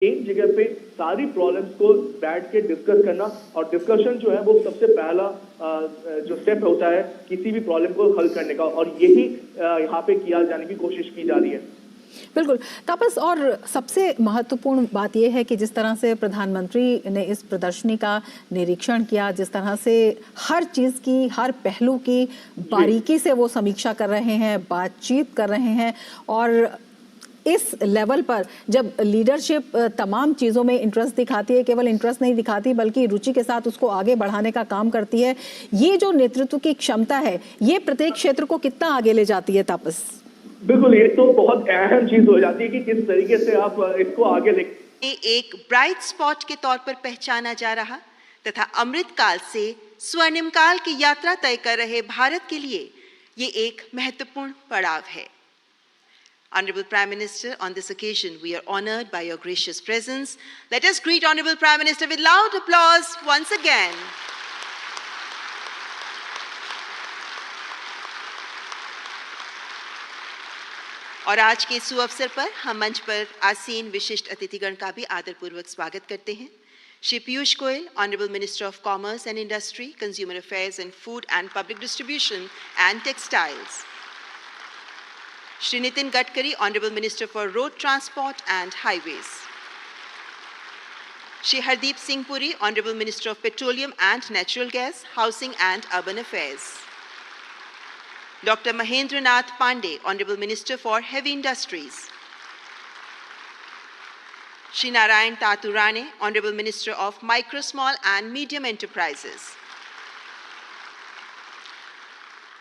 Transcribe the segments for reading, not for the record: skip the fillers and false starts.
एक जगह पे सारी प्रॉब्लम्स को बैठ के डिस्कस करना, और डिस्कशन जो है वो सबसे पहला जो स्टेप होता है किसी भी प्रॉब्लम को हल करने का, और यही यहाँ पे किया जाने की कोशिश की जा रही है। बिल्कुल तापस, और सबसे महत्वपूर्ण बात यह है कि जिस तरह से प्रधानमंत्री ने इस प्रदर्शनी का निरीक्षण किया, जिस तरह से हर चीज़ की, हर पहलू की बारीकी से वो समीक्षा कर रहे हैं, बातचीत कर रहे हैं, और इस लेवल पर जब लीडरशिप तमाम चीज़ों में इंटरेस्ट दिखाती है, केवल इंटरेस्ट नहीं दिखाती बल्कि रुचि के साथ उसको आगे बढ़ाने का काम करती है, ये जो नेतृत्व की क्षमता है ये प्रत्येक क्षेत्र को कितना आगे ले जाती है तापस? बिल्कुल, ये तो बहुत अहम चीज हो जाती है कि किस तरीके से आप इसको आगे ले। एक ब्राइट स्पॉट के तौर पर पहचाना जा रहा तथा अमृत काल से स्वर्णिम काल की यात्रा तय कर रहे भारत के लिए ये एक महत्वपूर्ण पड़ाव है। Honorable Prime Minister, on this occasion we are honored by your gracious presence. Let us greet Honorable Prime Minister with loud applause once again. और आज के सुअवसर पर हम मंच पर आसीन विशिष्ट अतिथिगण का भी आदरपूर्वक स्वागत करते हैं। Shri Piyush Goyal, honourable minister of commerce and industry, consumer affairs and food and public distribution and textiles. Shri Nitin Gadkari, honourable minister for road transport and highways. Shri Hardeep Singh Puri, honourable minister of petroleum and natural gas, housing and urban affairs. Dr. Mahendra Nath Pandey, Honorable Minister for Heavy Industries. Shri Narayan Taturane, Honorable Minister of Micro, Small and Medium Enterprises.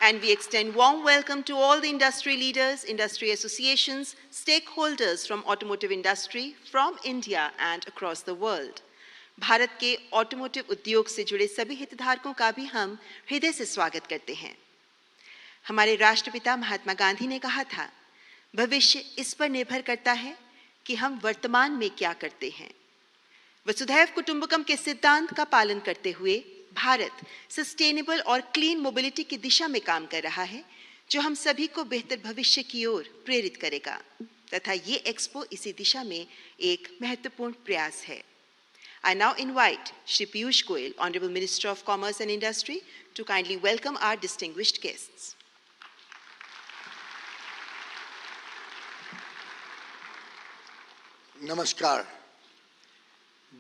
And we extend warm welcome to all the industry leaders, industry associations, stakeholders from automotive industry from India and across the world. Bharat के automotive उद्योग से जुड़े सभी हितधारकों का भी हम हृदय से स्वागत करते हैं। हमारे राष्ट्रपिता महात्मा गांधी ने कहा था, भविष्य इस पर निर्भर करता है कि हम वर्तमान में क्या करते हैं। वसुधैव कुटुंबकम के सिद्धांत का पालन करते हुए भारत सस्टेनेबल और क्लीन मोबिलिटी की दिशा में काम कर रहा है, जो हम सभी को बेहतर भविष्य की ओर प्रेरित करेगा, तथा ये एक्सपो इसी दिशा में एक महत्वपूर्ण प्रयास है। I now invite Shri Piyush Goyal, Honorable Minister of Commerce and Industry, to kindly welcome our distinguished guests. नमस्कार।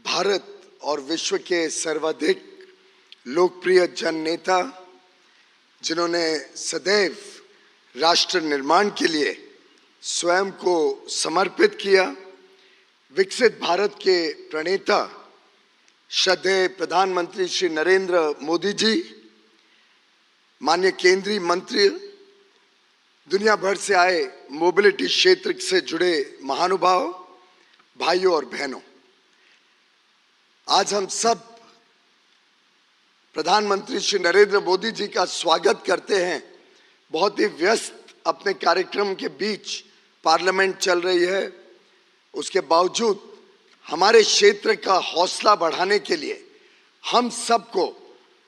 भारत और विश्व के सर्वाधिक लोकप्रिय जन नेता, जिन्होंने सदैव राष्ट्र निर्माण के लिए स्वयं को समर्पित किया, विकसित भारत के प्रणेता श्रद्धेय प्रधानमंत्री श्री नरेंद्र मोदी जी, माननीय केंद्रीय मंत्री, दुनिया भर से आए मोबिलिटी क्षेत्र से जुड़े महानुभाव, भाइयों और बहनों, आज हम सब प्रधानमंत्री श्री नरेंद्र मोदी जी का स्वागत करते हैं। बहुत ही व्यस्त अपने कार्यक्रम के बीच पार्लियामेंट चल रही है, उसके बावजूद हमारे क्षेत्र का हौसला बढ़ाने के लिए, हम सबको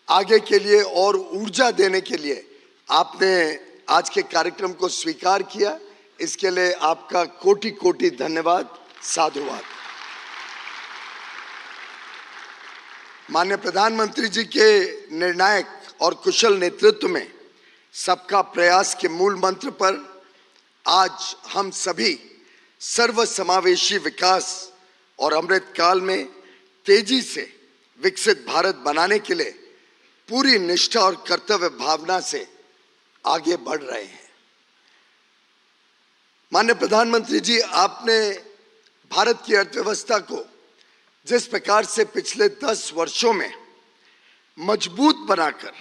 आगे के लिए और ऊर्जा देने के लिए आपने आज के कार्यक्रम को स्वीकार किया। इसके लिए आपका कोटि कोटि धन्यवाद, साधुवाद। माननीय प्रधानमंत्री जी के निर्णायक और कुशल नेतृत्व में सबका प्रयास के मूल मंत्र पर आज हम सभी सर्वसमावेशी विकास और अमृत काल में तेजी से विकसित भारत बनाने के लिए पूरी निष्ठा और कर्तव्य भावना से आगे बढ़ रहे हैं। माननीय प्रधानमंत्री जी, आपने भारत की अर्थव्यवस्था को जिस प्रकार से पिछले 10 वर्षों में मजबूत बनाकर,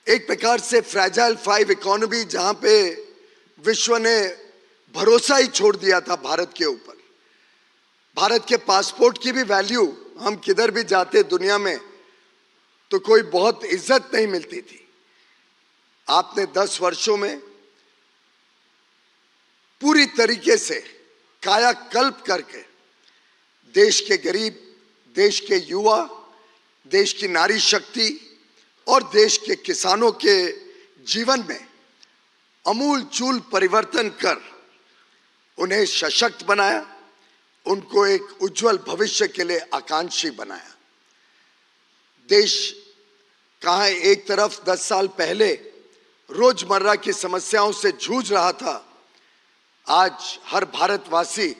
एक प्रकार से फ्रैजाइल 5 इकोनॉमी, जहां पे विश्व ने भरोसा ही छोड़ दिया था भारत के ऊपर, भारत के पासपोर्ट की भी वैल्यू, हम किधर भी जाते दुनिया में तो कोई बहुत इज्जत नहीं मिलती थी। आपने 10 वर्षों में पूरी तरीके से कायाकल्प करके देश के गरीब, देश के युवा, देश की नारी शक्ति और देश के किसानों के जीवन में अमूल चूल परिवर्तन कर उन्हें सशक्त बनाया, उनको एक उज्जवल भविष्य के लिए आकांक्षी बनाया। देश कहाँ एक तरफ 10 साल पहले रोजमर्रा की समस्याओं से जूझ रहा था, आज हर भारतवासी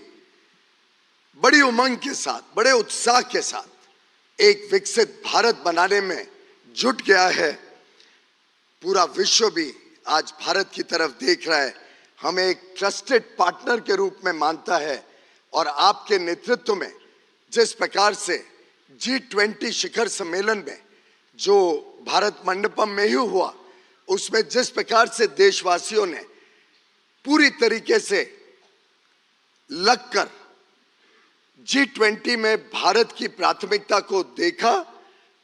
बड़ी उमंग के साथ, बड़े उत्साह के साथ एक विकसित भारत बनाने में जुट गया है। पूरा विश्व भी आज भारत की तरफ देख रहा है, हमें एक ट्रस्टेड पार्टनर के रूप में मानता है। और आपके नेतृत्व में जिस प्रकार से G20 शिखर सम्मेलन में जो भारत मंडपम में ही हुआ, उसमें जिस प्रकार से देशवासियों ने पूरी तरीके से लगकर G20 में भारत की प्राथमिकता को देखा,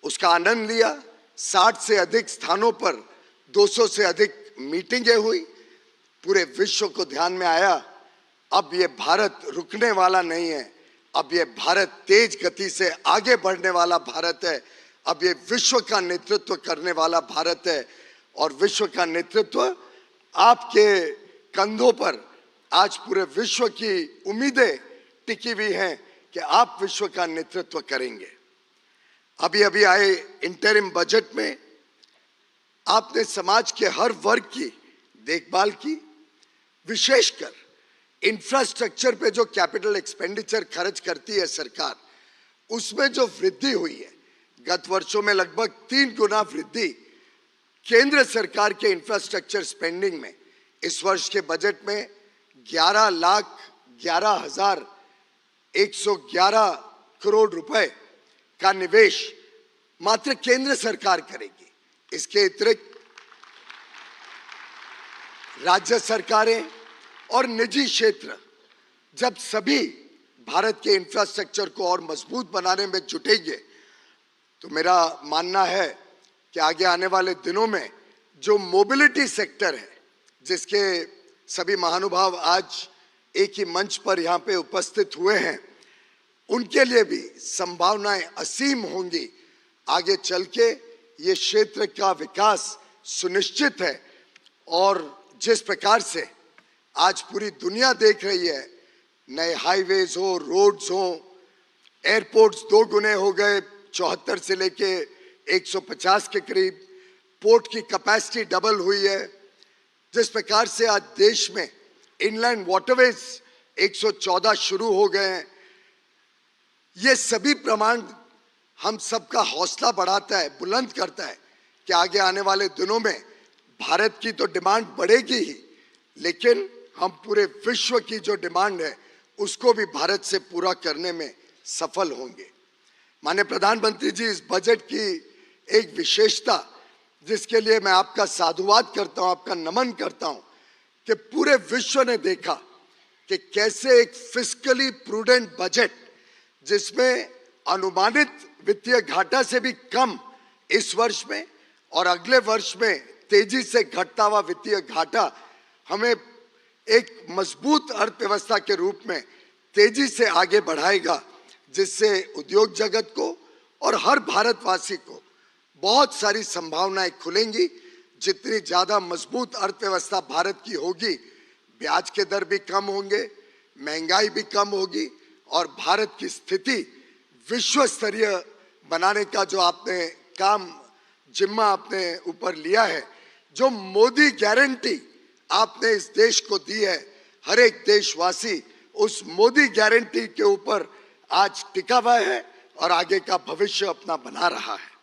उसका आनंद लिया। 60 से अधिक स्थानों पर 200 से अधिक मीटिंगें हुई, पूरे विश्व को ध्यान में आया। अब ये भारत रुकने वाला नहीं है, अब ये भारत तेज गति से आगे बढ़ने वाला भारत है। अब ये विश्व का नेतृत्व करने वाला भारत है और विश्व का नेतृत्व आपके कंधों पर आज पूरे विश्व की उम्मीदें टिकी हुई हैं कि आप विश्व का नेतृत्व करेंगे। अभी अभी आए इंटरिम बजट में आपने समाज के हर वर्ग की देखभाल की, विशेषकर इंफ्रास्ट्रक्चर पे जो कैपिटल एक्सपेंडिचर खर्च करती है सरकार, उसमें जो वृद्धि हुई है, गत वर्षों में लगभग 3 गुना वृद्धि केंद्र सरकार के इंफ्रास्ट्रक्चर स्पेंडिंग में। इस वर्ष के बजट में 11,11,111 करोड़ रुपए का निवेश मात्र केंद्र सरकार करेगी। इसके अतिरिक्त राज्य सरकारें और निजी क्षेत्र जब सभी भारत के इंफ्रास्ट्रक्चर को और मजबूत बनाने में जुटेंगे, तो मेरा मानना है कि आगे आने वाले दिनों में जो मोबिलिटी सेक्टर है, जिसके सभी महानुभाव आज एक ही मंच पर यहाँ पे उपस्थित हुए हैं, उनके लिए भी संभावनाएं असीम होंगी। आगे चल के ये क्षेत्र का विकास सुनिश्चित है। और जिस प्रकार से आज पूरी दुनिया देख रही है, नए हाईवेज हो, रोड्स हो, एयरपोर्ट्स 2 गुने हो गए, 74 से लेके 150 के करीब, पोर्ट की कैपेसिटी डबल हुई है। जिस प्रकार से आज देश में इनलैंड वाटरवेज 114 शुरू हो गए हैं, ये सभी प्रमाण हम सबका हौसला बढ़ाता है, बुलंद करता है कि आगे आने वाले दिनों में भारत की तो डिमांड बढ़ेगी ही, लेकिन हम पूरे विश्व की जो डिमांड है उसको भी भारत से पूरा करने में सफल होंगे। माननीय प्रधानमंत्री जी, इस बजट की एक विशेषता जिसके लिए मैं आपका साधुवाद करता हूं, आपका नमन करता हूं, कि पूरे विश्व ने देखा कि कैसे एक फिस्कली प्रूडेंट बजट, जिसमें अनुमानित वित्तीय घाटा से भी कम इस वर्ष में और अगले वर्ष में तेजी से घटता हुआ वित्तीय घाटा, हमें एक मजबूत अर्थव्यवस्था के रूप में तेजी से आगे बढ़ाएगा, जिससे उद्योग जगत को और हर भारतवासी को बहुत सारी संभावनाएं खुलेंगी। जितनी ज्यादा मजबूत अर्थव्यवस्था भारत की होगी, ब्याज के दर भी कम होंगे, महंगाई भी कम होगी और भारत की स्थिति विश्व स्तरीय बनाने का जो आपने काम जिम्मा आपने ऊपर लिया है, जो मोदी गारंटी आपने इस देश को दी है, हर एक देशवासी उस मोदी गारंटी के ऊपर आज टिका हुआ है और आगे का भविष्य अपना बना रहा है।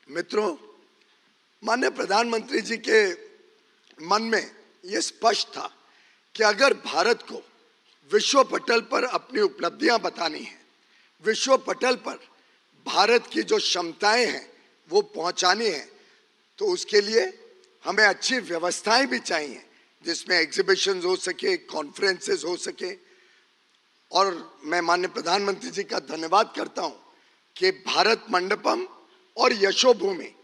मित्रों, माननीय प्रधानमंत्री जी के मन में यह स्पष्ट था कि अगर भारत को विश्व पटल पर अपनी उपलब्धियां बतानी है, विश्व पटल पर भारत की जो क्षमताएं हैं वो पहुंचानी है, तो उसके लिए हमें अच्छी व्यवस्थाएं भी चाहिए, जिसमें एग्जीबिशंस हो सके, कॉन्फ्रेंसेस हो सके। और मैं माननीय प्रधानमंत्री जी का धन्यवाद करता हूं कि भारत मंडपम और यशोभूमि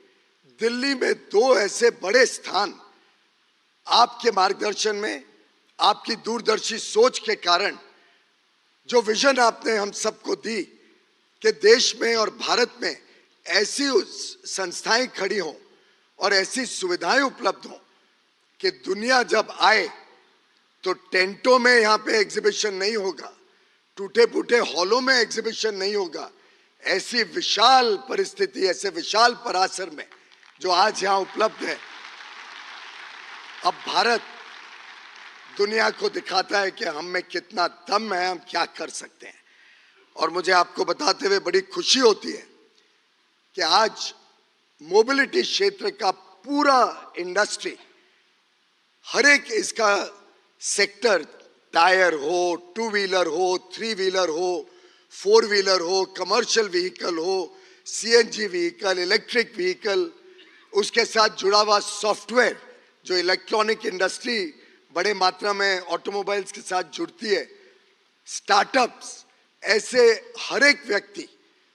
दिल्ली में 2 ऐसे बड़े स्थान आपके मार्गदर्शन में, आपकी दूरदर्शी सोच के कारण, जो विजन आपने हम सबको दी कि देश में और भारत में ऐसी संस्थाएं खड़ी हों और ऐसी सुविधाएं उपलब्ध हों कि दुनिया जब आए तो टेंटों में यहाँ पे एग्जीबिशन नहीं होगा, टूटे फूटे हॉलों में एग्जीबिशन नहीं होगा। ऐसी विशाल परिस्थिति, ऐसे विशाल परासर में जो आज यहाँ उपलब्ध है, अब भारत दुनिया को दिखाता है कि हम में कितना दम है, हम क्या कर सकते हैं। और मुझे आपको बताते हुए बड़ी खुशी होती है कि आज मोबिलिटी क्षेत्र का पूरा इंडस्ट्री, हर एक इसका सेक्टर, टायर हो, टू व्हीलर हो, थ्री व्हीलर हो, फोर व्हीलर हो, कमर्शियल व्हीकल हो, सीएनजी व्हीकल, इलेक्ट्रिक व्हीकल, उसके साथ जुड़ा हुआ सॉफ्टवेयर, जो इलेक्ट्रॉनिक इंडस्ट्री बड़े मात्रा में ऑटोमोबाइल्स के साथ जुड़ती है, स्टार्टअप्स, ऐसे हर एक व्यक्ति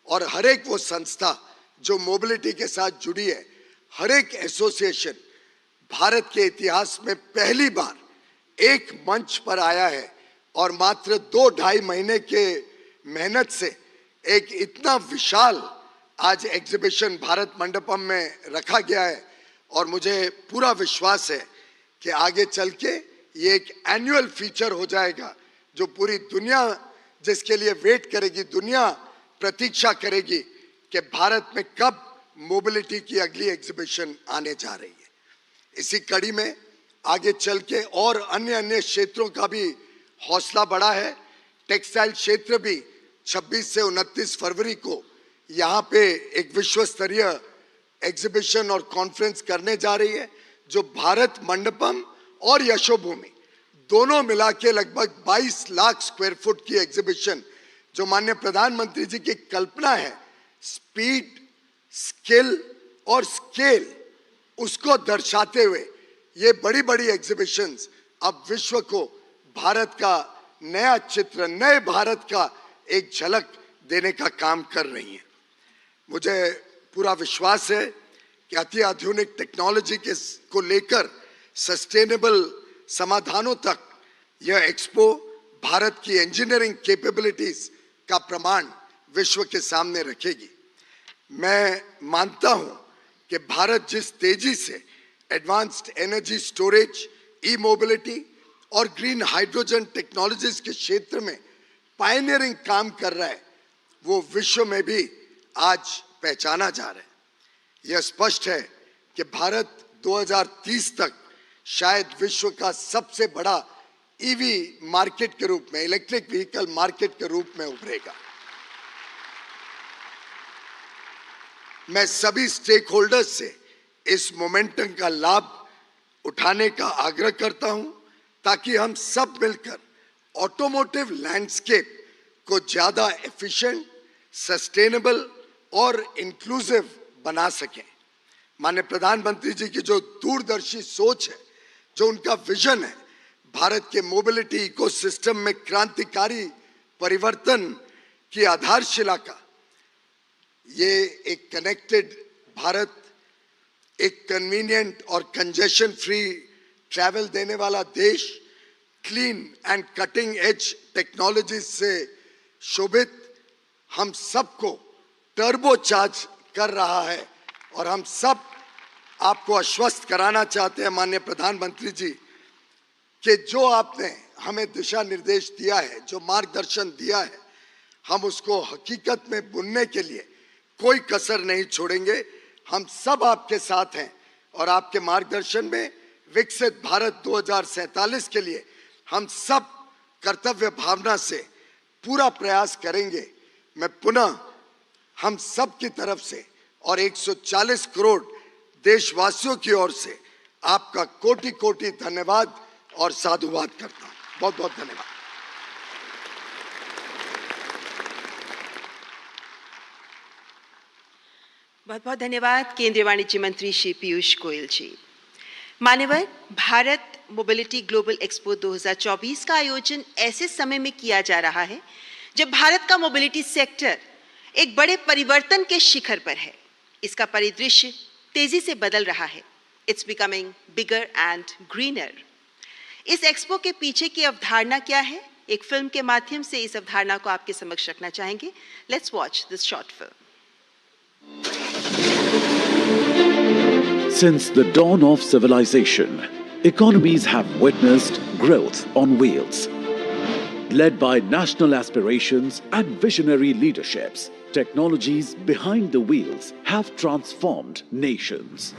और हर एक वो संस्था जो मोबिलिटी के साथ जुड़ी है, हर एक एसोसिएशन भारत के इतिहास में पहली बार एक मंच पर आया है और मात्र 2-2.5 महीने के मेहनत से एक इतना विशाल आज एग्जीबिशन भारत मंडपम में रखा गया है। और मुझे पूरा विश्वास है कि आगे चल के ये एक एनुअल फीचर हो जाएगा जो पूरी दुनिया जिसके लिए वेट करेगी, दुनिया प्रतीक्षा करेगी कि भारत में कब मोबिलिटी की अगली एग्जीबिशन आने जा रही है। इसी कड़ी में आगे चल के और अन्य क्षेत्रों का भी हौसला बढ़ा है। टेक्सटाइल क्षेत्र भी 26 से 29 फरवरी को यहाँ पे एक विश्व स्तरीय एग्जीबिशन और कॉन्फ्रेंस करने जा रही है, जो भारत मंडपम और यशोभूमि दोनों मिला के लगभग 22 लाख स्क्वायर फुट की एग्जीबिशन, जो माननीय प्रधानमंत्री जी की कल्पना है, स्पीड, स्किल और स्केल, उसको दर्शाते हुए ये बड़ी बड़ी एग्जीबिशंस अब विश्व को भारत का नया चित्र, नए भारत का एक झलक देने का काम कर रही हैं। मुझे पूरा विश्वास है कि अति आधुनिक टेक्नोलॉजी को लेकर सस्टेनेबल समाधानों तक यह एक्सपो भारत की इंजीनियरिंग कैपेबिलिटीज का प्रमाण विश्व के सामने रखेगी। मैं मानता हूं कि भारत जिस तेजी से एडवांस्ड एनर्जी स्टोरेज, ई मोबिलिटी और ग्रीन हाइड्रोजन टेक्नोलॉजीज के क्षेत्र में पायनियरिंग काम कर रहा है, वो विश्व में भी आज पहचाना जा रहा है। यह स्पष्ट है कि भारत 2030 तक शायद विश्व का सबसे बड़ा ईवी मार्केट के रूप में, इलेक्ट्रिक व्हीकल मार्केट के रूप में उभरेगा। मैं सभी स्टेक होल्डर्स से इस मोमेंटम का लाभ उठाने का आग्रह करता हूं, ताकि हम सब मिलकर ऑटोमोटिव लैंडस्केप को ज्यादा एफिशिएंट, सस्टेनेबल और इंक्लूसिव बना सकें। माननीय प्रधानमंत्री जी की जो दूरदर्शी सोच है, जो उनका विजन है, भारत के मोबिलिटी इकोसिस्टम में क्रांतिकारी परिवर्तन की आधारशिला का, ये एक कनेक्टेड भारत, एक कन्वीनियंट और कंजेशन फ्री ट्रैवल देने वाला देश, clean and cutting edge technology से शोभित, हम सबको टर्बो चार्ज कर रहा है। और हम सब आपको आश्वस्त कराना चाहते हैं माननीय प्रधानमंत्री जी कि जो आपने हमें दिशा निर्देश दिया है, जो मार्गदर्शन दिया है, हम उसको हकीकत में बुनने के लिए कोई कसर नहीं छोड़ेंगे। हम सब आपके साथ हैं और आपके मार्गदर्शन में विकसित भारत 2047 के लिए हम सब कर्तव्य भावना से पूरा प्रयास करेंगे। मैं पुनः हम सब की तरफ से और 140 करोड़ देशवासियों की ओर से आपका कोटि कोटि धन्यवाद और साधुवाद करता हूं। बहुत बहुत धन्यवाद। बहुत बहुत धन्यवाद केंद्रीय वाणिज्य मंत्री श्री पीयूष गोयल जी। मान्यवर, भारत मोबिलिटी ग्लोबल एक्सपो 2024 का आयोजन ऐसे समय में किया जा रहा है जब भारत का मोबिलिटी सेक्टर एक बड़े परिवर्तन के शिखर पर है। इसका परिदृश्य तेजी से बदल रहा है। It's becoming bigger and greener. इस एक्सपो के पीछे की अवधारणा क्या है? एक फिल्म के माध्यम से इस अवधारणा को आपके समक्ष रखना चाहेंगे। Let's watch this short film. Since the dawn of civilization, economies have witnessed growth on wheels. Led by national aspirations and visionary leaderships, technologies behind the wheels have transformed nations.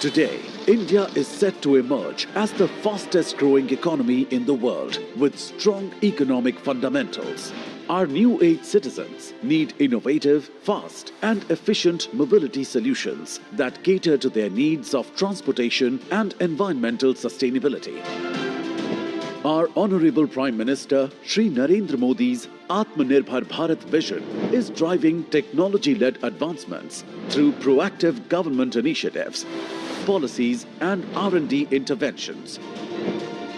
Today, India is set to emerge as the fastest growing economy in the world with strong economic fundamentals. Our new age citizens need innovative, fast and efficient mobility solutions that cater to their needs of transportation and environmental sustainability. Our Honorable Prime Minister Shri Narendra Modi's Atmanirbhar Bharat vision is driving technology-led advancements through proactive government initiatives, policies and R&D interventions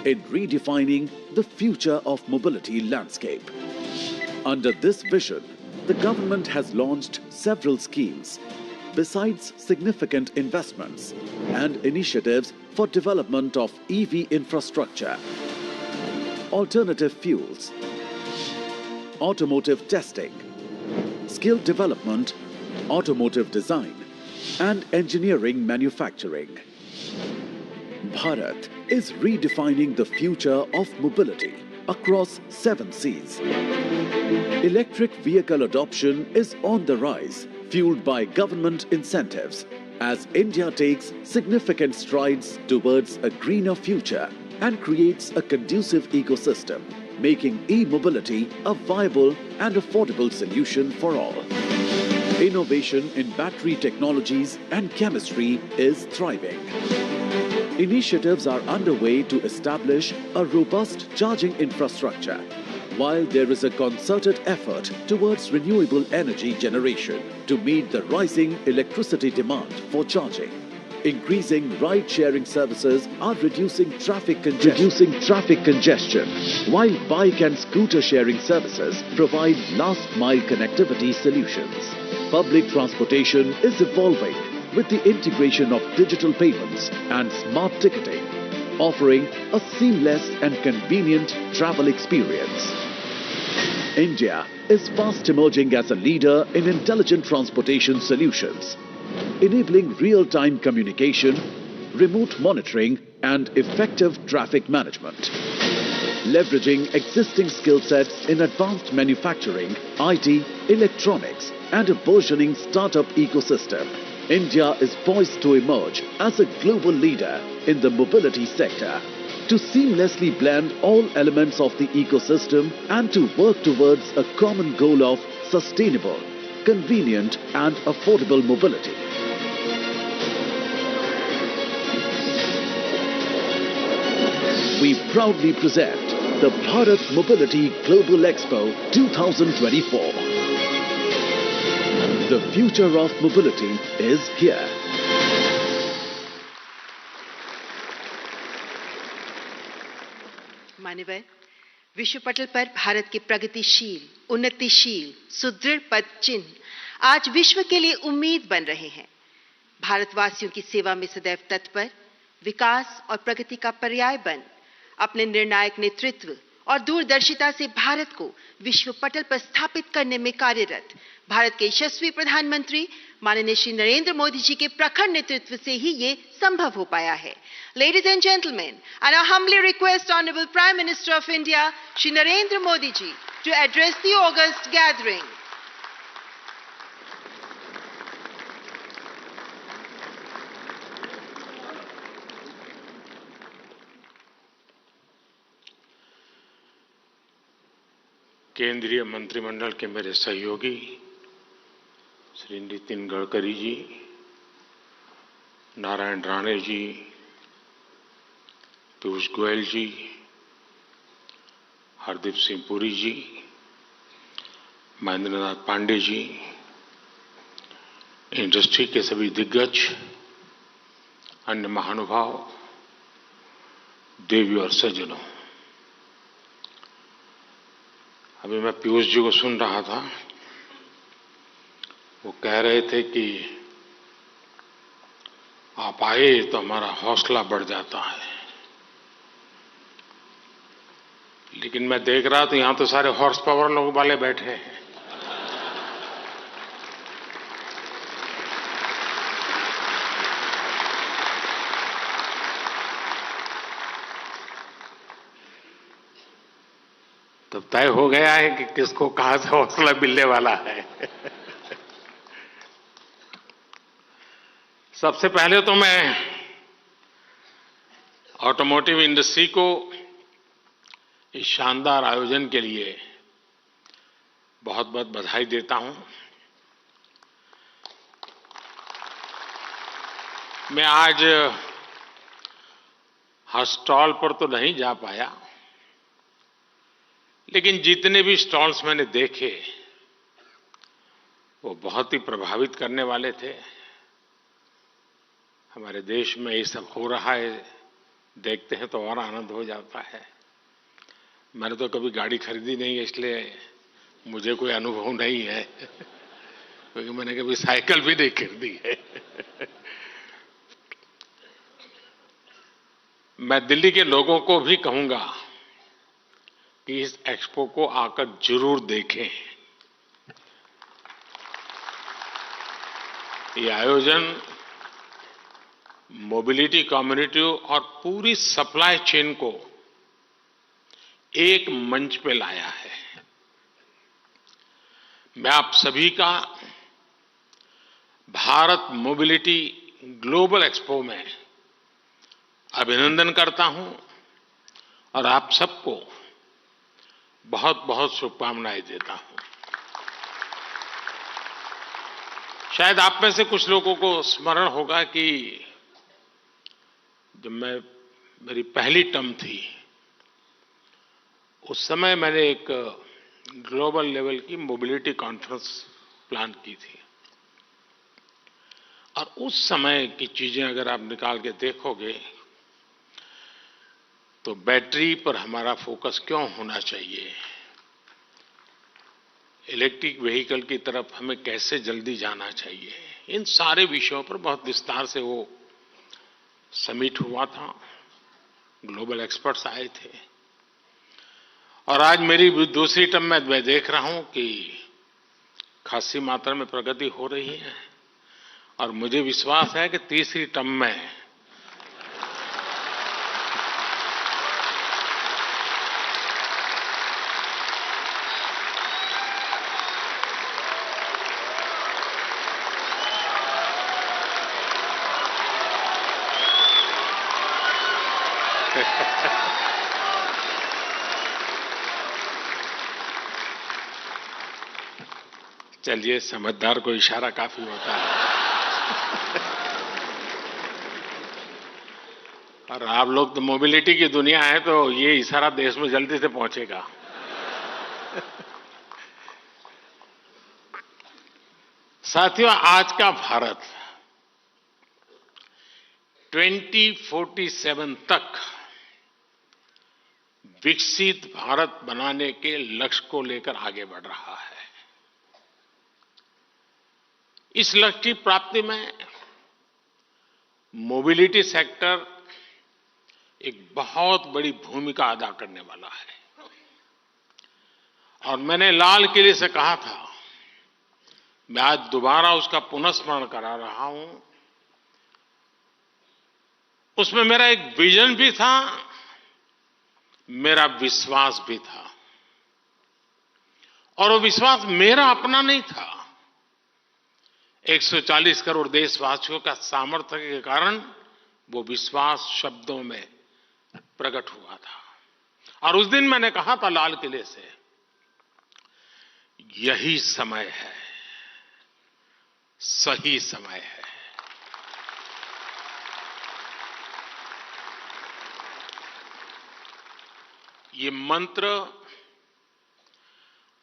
in redefining the future of mobility landscape. Under this vision, the government has launched several schemes, besides significant investments and initiatives for development of EV infrastructure, alternative fuels, automotive testing, skill development, automotive design, and engineering manufacturing. Bharat is redefining the future of mobility across 7 seas. Electric vehicle adoption is on the rise, fueled by government incentives, as India takes significant strides towards a greener future and creates a conducive ecosystem, making e-mobility a viable and affordable solution for all. Innovation in battery technologies and chemistry is thriving. Initiatives are underway to establish a robust charging infrastructure, while there is a concerted effort towards renewable energy generation to meet the rising electricity demand for charging. Increasing ride-sharing services are reducing traffic congestion, while bike and scooter sharing services provide last-mile connectivity solutions. Public transportation is evolving with the integration of digital payments and smart ticketing, offering a seamless and convenient travel experience. India is fast emerging as a leader in intelligent transportation solutions, enabling real-time communication, remote monitoring and effective traffic management. Leveraging existing skill sets in advanced manufacturing, IT, electronics and a burgeoning startup ecosystem, India is poised to emerge as a global leader in the mobility sector, to seamlessly blend all elements of the ecosystem and to work towards a common goal of sustainable, convenient and affordable mobility. We proudly present the Bharat Mobility Global Expo 2024. The future of mobility is here. मान्यवर, विश्व पटल पर भारत के प्रगतिशील, उन्नतिशील, सुदृढ़ पद चिन्ह आज विश्व के लिए उम्मीद बन रहे हैं। भारतवासियों की सेवा में सदैव तत्पर, विकास और प्रगति का पर्याय बन, अपने निर्णायक नेतृत्व और दूरदर्शिता से भारत को विश्व पटल पर स्थापित करने में कार्यरत भारत के यशस्वी प्रधानमंत्री माननीय श्री नरेंद्र मोदी जी के प्रखर नेतृत्व से ही ये संभव हो पाया है। Ladies and gentlemen, and I humbly request Honorable Prime Minister of India, Shri Narendra Modi ji, to address the august gathering. केंद्रीय मंत्रिमंडल के मेरे सहयोगी श्री नितिन गडकरी जी, नारायण राणे जी, पीयूष गोयल जी, हरदीप सिंह पुरी जी, महेंद्र नाथ पांडे जी, इंडस्ट्री के सभी दिग्गज, अन्य महानुभाव, देवी और सज्जनों, अभी मैं पीयूष जी को सुन रहा था। वो कह रहे थे कि आप आए तो हमारा हौसला बढ़ जाता है, लेकिन मैं देख रहा तो यहां तो सारे हॉर्स पावर लोग वाले बैठे हैं। तो तय हो गया है कि किसको कहां से हौसला मिलने वाला है। सबसे पहले तो मैं ऑटोमोटिव इंडस्ट्री को इस शानदार आयोजन के लिए बहुत बहुत बधाई देता हूं। मैं आज हर स्टॉल पर तो नहीं जा पाया, लेकिन जितने भी स्टॉल्स मैंने देखे वो बहुत ही प्रभावित करने वाले थे। हमारे देश में ये सब हो रहा है, देखते हैं तो और आनंद हो जाता है। मैंने तो कभी गाड़ी खरीदी नहीं है, इसलिए मुझे कोई अनुभव नहीं है, क्योंकि मैंने कभी साइकिल भी नहीं खरीदी है। मैं दिल्ली के लोगों को भी कहूंगा कि इस एक्सपो को आकर जरूर देखें। ये आयोजन मोबिलिटी कम्युनिटी और पूरी सप्लाई चेन को एक मंच पे लाया है। मैं आप सभी का भारत मोबिलिटी ग्लोबल एक्सपो में अभिनंदन करता हूं और आप सबको बहुत बहुत शुभकामनाएं देता हूं। शायद आप में से कुछ लोगों को स्मरण होगा कि जब मेरी पहली टर्म थी, उस समय मैंने एक ग्लोबल लेवल की मोबिलिटी कॉन्फ्रेंस प्लान की थी। और उस समय की चीजें अगर आप निकाल के देखोगे तो बैटरी पर हमारा फोकस क्यों होना चाहिए, इलेक्ट्रिक व्हीकल की तरफ हमें कैसे जल्दी जाना चाहिए, इन सारे विषयों पर बहुत विस्तार से वो समिट हुआ था। ग्लोबल एक्सपर्ट्स आए थे। और आज मेरी दूसरी टर्म में मैं देख रहा हूं कि खासी मात्रा में प्रगति हो रही है और मुझे विश्वास है कि तीसरी टर्म में चलिए, समझदार को इशारा काफी होता है। और आप लोग तो मोबिलिटी की दुनिया है, तो ये इशारा देश में जल्दी से पहुंचेगा। साथियों, आज का भारत 2047 तक विकसित भारत बनाने के लक्ष्य को लेकर आगे बढ़ रहा है। इस लक्ष्य की प्राप्ति में मोबिलिटी सेक्टर एक बहुत बड़ी भूमिका अदा करने वाला है। और मैंने लाल किले से कहा था, मैं आज दोबारा उसका पुनःस्मरण करा रहा हूं। उसमें मेरा एक विजन भी था, मेरा विश्वास भी था। और वो विश्वास मेरा अपना नहीं था, 140 करोड़ देशवासियों का सामर्थ्य के कारण वो विश्वास शब्दों में प्रकट हुआ था। और उस दिन मैंने कहा था लाल किले से, यही समय है, सही समय है। ये मंत्र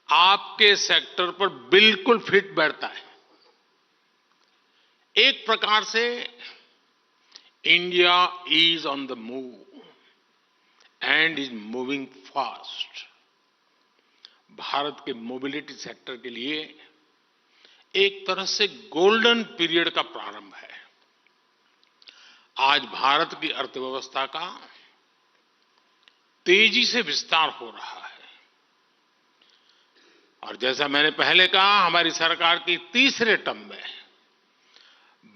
आपके सेक्टर पर बिल्कुल फिट बैठता है। एक प्रकार से India is on the move and is moving fast. Bharat के मोबिलिटी सेक्टर के लिए एक तरह से गोल्डन पीरियड का प्रारंभ है। आज भारत की अर्थव्यवस्था का तेजी से विस्तार हो रहा है। और जैसा मैंने पहले कहा, हमारी सरकार की तीसरे टर्म में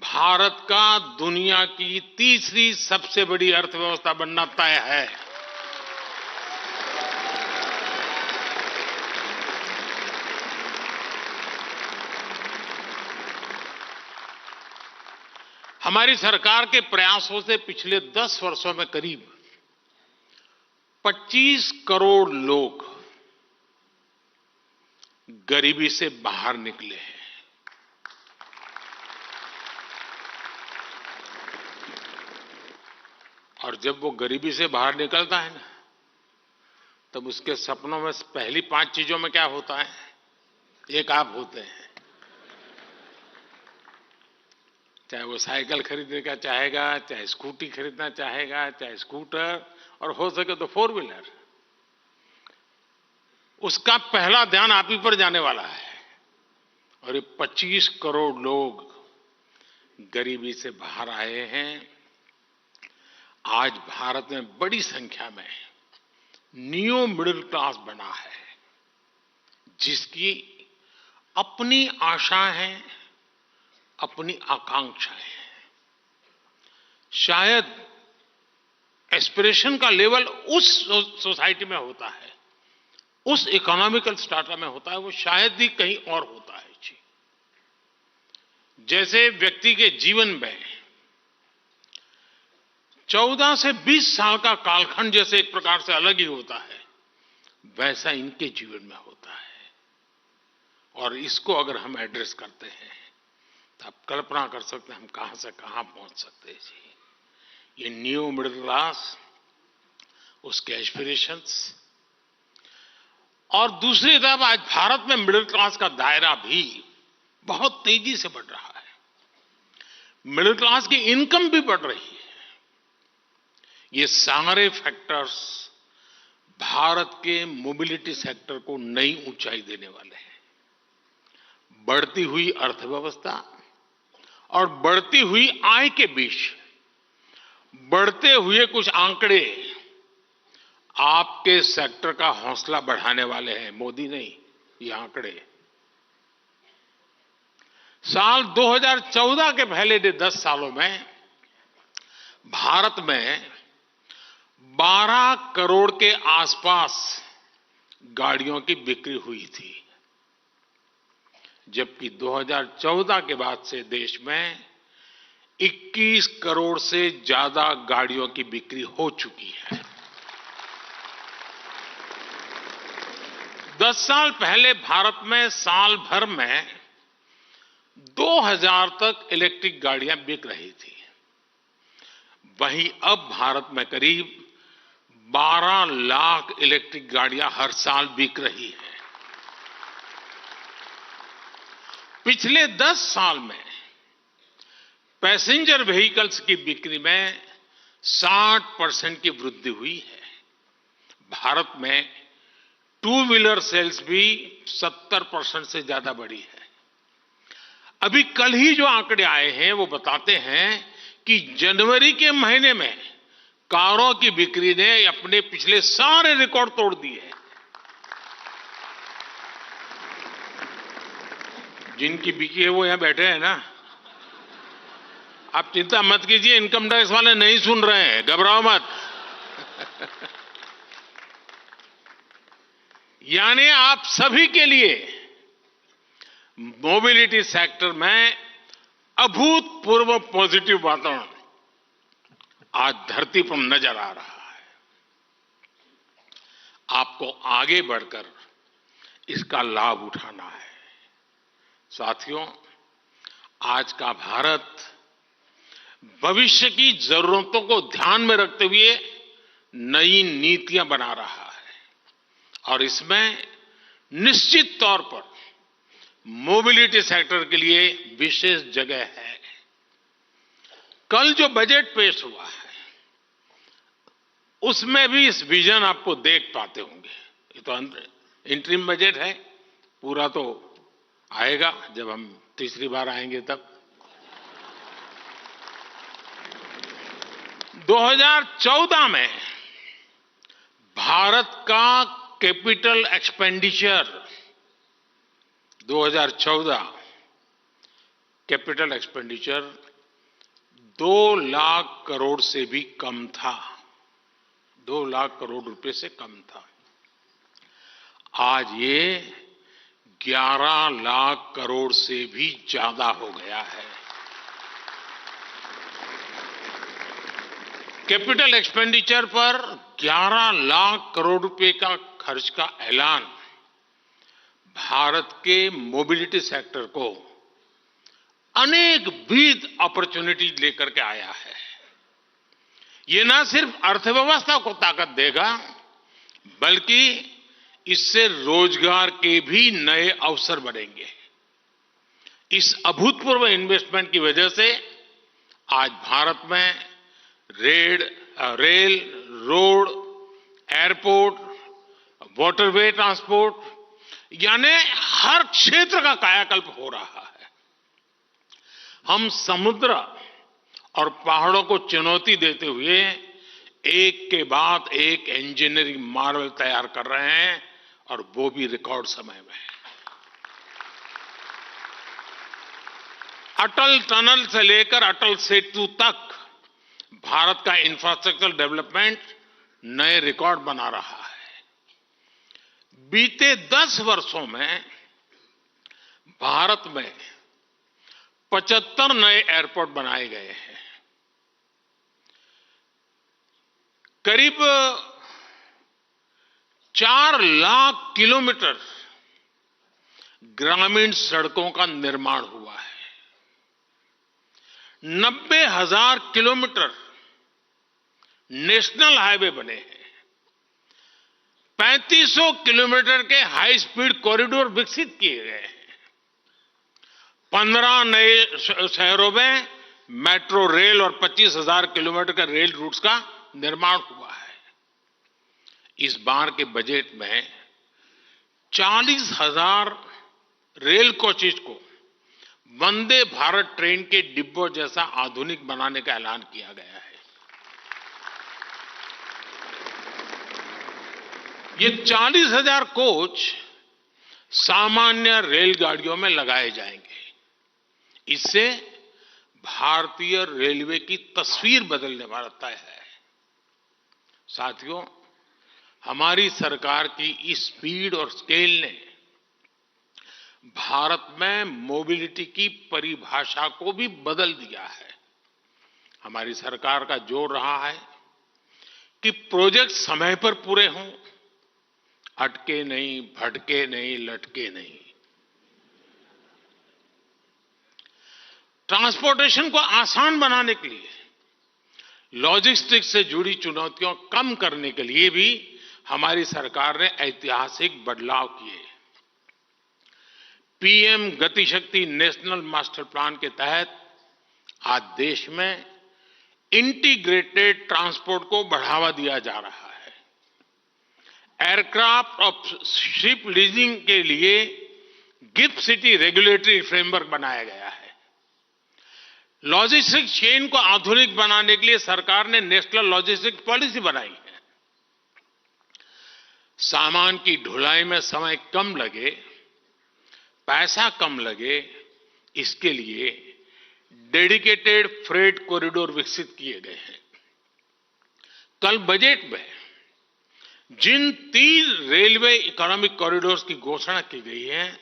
भारत का दुनिया की तीसरी सबसे बड़ी अर्थव्यवस्था बनना तय है। हमारी सरकार के प्रयासों से पिछले 10 वर्षों में करीब 25 करोड़ लोग गरीबी से बाहर निकले हैं। और जब वो गरीबी से बाहर निकलता है ना, तब उसके सपनों में पहली 5 चीजों में क्या होता है? एक आप होते हैं। चाहे वो साइकिल खरीदने का चाहेगा, चाहे स्कूटी खरीदना चाहेगा, चाहे स्कूटर, और हो सके तो 4 व्हीलर। उसका पहला ध्यान आप ही पर जाने वाला है। और ये 25 करोड़ लोग गरीबी से बाहर आए हैं। आज भारत में बड़ी संख्या में न्यू मिडिल क्लास बना है, जिसकी अपनी आशाएं हैं, अपनी आकांक्षाएं हैं। शायद एस्पिरेशन का लेवल उस सोसाइटी में होता है, उस इकोनॉमिकल स्टाटा में होता है, वो शायद ही कहीं और होता है जी। जैसे व्यक्ति के जीवन में 14 से 20 साल का कालखंड जैसे एक प्रकार से अलग ही होता है, वैसा इनके जीवन में होता है। और इसको अगर हम एड्रेस करते हैं तो आप कल्पना कर सकते हैं हम कहां से कहां पहुंच सकते हैं जी। ये न्यू मिडिल क्लास, उसके एस्पिरेशंस, और दूसरी तरफ आज भारत में मिडिल क्लास का दायरा भी बहुत तेजी से बढ़ रहा है। मिडिल क्लास की इनकम भी बढ़ रही है। ये सारे फैक्टर्स भारत के मोबिलिटी सेक्टर को नई ऊंचाई देने वाले हैं। बढ़ती हुई अर्थव्यवस्था और बढ़ती हुई आय के बीच बढ़ते हुए कुछ आंकड़े आपके सेक्टर का हौसला बढ़ाने वाले हैं। मोदी नहीं, ये आंकड़े। साल 2014 के पहले 10 सालों में भारत में 12 करोड़ के आसपास गाड़ियों की बिक्री हुई थी, जबकि 2014 के बाद से देश में 21 करोड़ से ज्यादा गाड़ियों की बिक्री हो चुकी है। 10 साल पहले भारत में साल भर में 2000 तक इलेक्ट्रिक गाड़ियां बिक रही थी। वहीं अब भारत में करीब 12 लाख इलेक्ट्रिक गाड़ियां हर साल बिक रही है। पिछले 10 साल में पैसेंजर व्हीकल्स की बिक्री में 60% की वृद्धि हुई है। भारत में 2 व्हीलर सेल्स भी 70% से ज्यादा बढ़ी है। अभी कल ही जो आंकड़े आए हैं वो बताते हैं कि जनवरी के महीने में कारों की बिक्री ने अपने पिछले सारे रिकॉर्ड तोड़ दिए। जिनकी बिकी है वो यहां बैठे हैं ना। आप चिंता मत कीजिए, इनकम टैक्स वाले नहीं सुन रहे हैं, घबराओ मत। यानी आप सभी के लिए मोबिलिटी सेक्टर में अभूतपूर्व पॉजिटिव वातावरण आज धरती पर नजर आ रहा है। आपको आगे बढ़कर इसका लाभ उठाना है। साथियों, आज का भारत भविष्य की जरूरतों को ध्यान में रखते हुए नई नीतियां बना रहा है, और इसमें निश्चित तौर पर मोबिलिटी सेक्टर के लिए विशेष जगह है। कल जो बजट पेश हुआ है उसमें भी इस विजन आपको देख पाते होंगे। ये तो इंटरिम बजट है, पूरा तो आएगा जब हम तीसरी बार आएंगे तब। 2014 में भारत का capital expenditure 2014 capital expenditure 2 lakh crore से भी कम था। 2 लाख करोड़ रुपए से कम था। आज ये 11 लाख करोड़ से भी ज्यादा हो गया है। कैपिटल एक्सपेंडिचर पर 11 लाख करोड़ रुपए का खर्च का ऐलान भारत के मोबिलिटी सेक्टर को अनेक विद अपॉर्चुनिटीज लेकर के आया है। ये न सिर्फ अर्थव्यवस्था को ताकत देगा, बल्कि इससे रोजगार के भी नए अवसर बनेंगे। इस अभूतपूर्व इन्वेस्टमेंट की वजह से आज भारत में rail, road, airport, waterway transport यानी हर क्षेत्र का कायाकल्प हो रहा है। हम समुद्र और पहाड़ों को चुनौती देते हुए एक के बाद एक इंजीनियरिंग मार्वल तैयार कर रहे हैं, और वो भी रिकॉर्ड समय में। अटल टनल से लेकर अटल सेतु तक भारत का इंफ्रास्ट्रक्चर डेवलपमेंट नए रिकॉर्ड बना रहा है। बीते 10 वर्षों में भारत में 75 नए एयरपोर्ट बनाए गए हैं। करीब 4 लाख किलोमीटर ग्रामीण सड़कों का निर्माण हुआ है। 90,000 किलोमीटर नेशनल हाईवे बने हैं। 3500 किलोमीटर के हाई स्पीड कॉरिडोर विकसित किए गए हैं। 15 नए शहरों में मेट्रो रेल और 25,000 किलोमीटर के रेल रूट्स का निर्माण हुआ है। इस बार के बजट में 40,000 रेल कोचेज को वंदे भारत ट्रेन के डिब्बों जैसा आधुनिक बनाने का ऐलान किया गया है। ये 40,000 कोच सामान्य रेलगाड़ियों में लगाए जाएंगे। इससे भारतीय रेलवे की तस्वीर बदलने वाला तय है। साथियों, हमारी सरकार की इस स्पीड और स्केल ने भारत में मोबिलिटी की परिभाषा को भी बदल दिया है। हमारी सरकार का जोर रहा है कि प्रोजेक्ट समय पर पूरे हों, अटके नहीं, भटके नहीं, लटके नहीं। ट्रांसपोर्टेशन को आसान बनाने के लिए, लॉजिस्टिक्स से जुड़ी चुनौतियों कम करने के लिए भी हमारी सरकार ने ऐतिहासिक बदलाव किए। पीएम गति शक्ति नेशनल मास्टर प्लान के तहत आज देश में इंटीग्रेटेड ट्रांसपोर्ट को बढ़ावा दिया जा रहा है। एयरक्राफ्ट और शिप लीजिंग के लिए गिफ्ट सिटी रेगुलेटरी फ्रेमवर्क बनाया गया है। लॉजिस्टिक्स चेन को आधुनिक बनाने के लिए सरकार ने नेशनल लॉजिस्टिक्स पॉलिसी बनाई है। सामान की ढुलाई में समय कम लगे, पैसा कम लगे, इसके लिए डेडिकेटेड फ्रेट कॉरिडोर विकसित किए गए हैं। कल बजट में जिन 3 रेलवे इकोनॉमिक कॉरिडोर्स की घोषणा की गई है,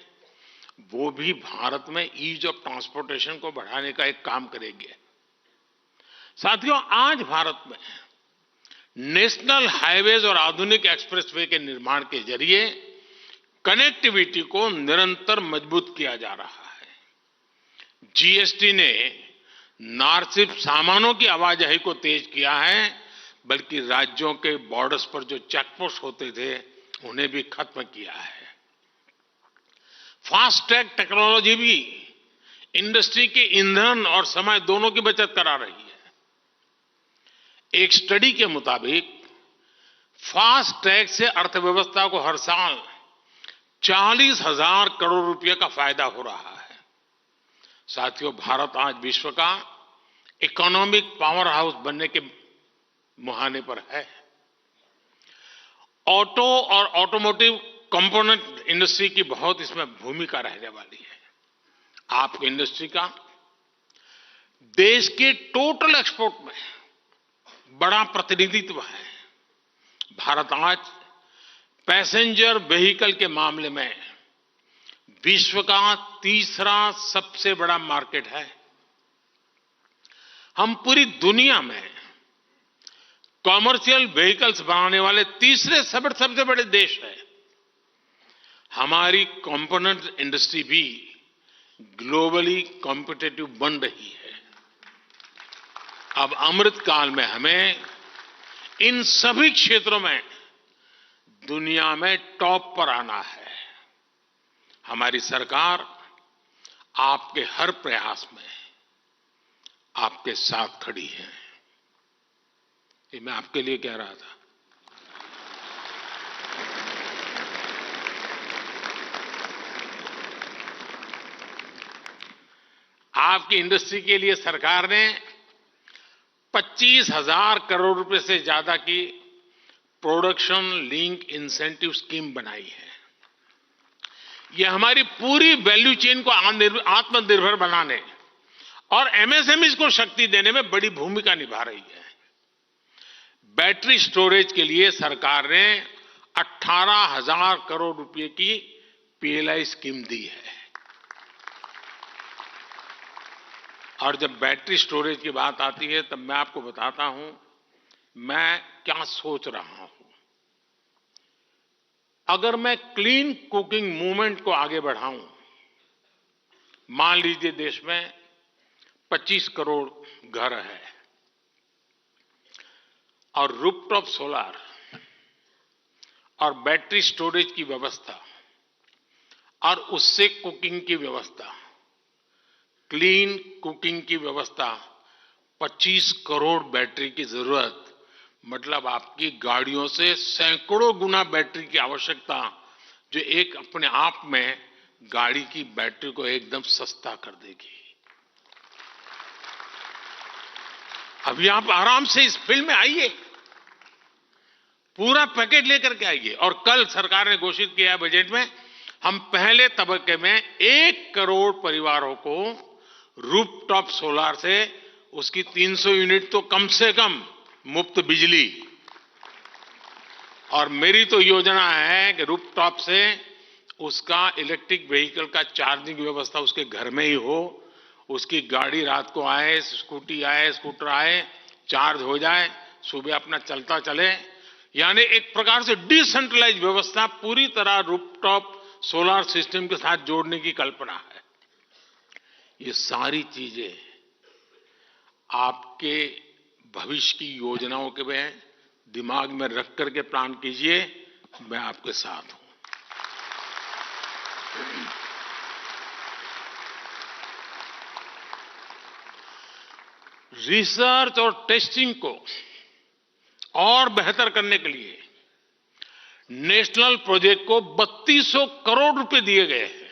वो भी भारत में ईज ऑफ ट्रांसपोर्टेशन को बढ़ाने का एक काम करेंगे। साथियों, आज भारत में नेशनल हाईवेज और आधुनिक एक्सप्रेसवे के निर्माण के जरिए कनेक्टिविटी को निरंतर मजबूत किया जा रहा है। जीएसटी ने न सिर्फ सामानों की आवाजाही को तेज किया है, बल्कि राज्यों के बॉर्डर्स पर जो चेकपोस्ट होते थे, उन्हें भी खत्म किया है। फास्ट ट्रैक टेक्नोलॉजी भी इंडस्ट्री के ईंधन और समय दोनों की बचत करा रही है। एक स्टडी के मुताबिक फास्ट ट्रैक से अर्थव्यवस्था को हर साल 40,000 करोड़ रुपए का फायदा हो रहा है। साथियों, भारत आज विश्व का इकोनॉमिक पावर हाउस बनने के मुहाने पर है। ऑटो और ऑटोमोटिव कंपोनेंट इंडस्ट्री की बहुत इसमें भूमिका रहने वाली है। आपकी इंडस्ट्री का देश के टोटल एक्सपोर्ट में बड़ा प्रतिनिधित्व है। भारत आज पैसेंजर व्हीकल के मामले में विश्व का 3रा सबसे बड़ा मार्केट है। हम पूरी दुनिया में कॉमर्शियल व्हीकल्स बनाने वाले तीसरे सबसे बड़े देश है। हमारी कंपोनेंट इंडस्ट्री भी ग्लोबली कॉम्पिटिटिव बन रही है। अब अमृत काल में हमें इन सभी क्षेत्रों में दुनिया में टॉप पर आना है। हमारी सरकार आपके हर प्रयास में आपके साथ खड़ी है। ये मैं आपके लिए कह रहा था। आपकी इंडस्ट्री के लिए सरकार ने 25,000 करोड़ रुपए से ज्यादा की प्रोडक्शन लिंक इंसेंटिव स्कीम बनाई है। यह हमारी पूरी वैल्यू चेन को आत्मनिर्भर बनाने और एमएसएमईज को शक्ति देने में बड़ी भूमिका निभा रही है। बैटरी स्टोरेज के लिए सरकार ने 18,000 करोड़ रुपए की पीएलआई स्कीम दी है। और जब बैटरी स्टोरेज की बात आती है तब मैं आपको बताता हूं मैं क्या सोच रहा हूं। अगर मैं क्लीन कुकिंग मूवमेंट को आगे बढ़ाऊं, मान लीजिए देश में 25 करोड़ घर है और रूफटॉप सोलर और बैटरी स्टोरेज की व्यवस्था और उससे कुकिंग की व्यवस्था, क्लीन कुकिंग की व्यवस्था, 25 करोड़ बैटरी की जरूरत, मतलब आपकी गाड़ियों से सैकड़ों गुना बैटरी की आवश्यकता, जो एक अपने आप में गाड़ी की बैटरी को एकदम सस्ता कर देगी। अभी आप आराम से इस फील्ड में आइए, पूरा पैकेज लेकर के आइए। और कल सरकार ने घोषित किया है बजट में, हम पहले तबक्के में 1 करोड़ परिवारों को रूफटॉप सोलर से उसकी 300 यूनिट तो कम से कम मुफ्त बिजली, और मेरी तो योजना है कि रूफटॉप से उसका इलेक्ट्रिक व्हीकल का चार्जिंग व्यवस्था उसके घर में ही हो, उसकी गाड़ी रात को आए, स्कूटी आए, स्कूटर आए, चार्ज हो जाए, सुबह अपना चलता चले। यानी एक प्रकार से डिसेंट्रलाइज व्यवस्था पूरी तरह रूफटॉप सोलर सिस्टम के साथ जोड़ने की कल्पना है। ये सारी चीजें आपके भविष्य की योजनाओं के में दिमाग में रख करके प्लान कीजिए, मैं आपके साथ हूं। रिसर्च और टेस्टिंग को और बेहतर करने के लिए नेशनल प्रोजेक्ट को 3200 करोड़ रुपए दिए गए हैं।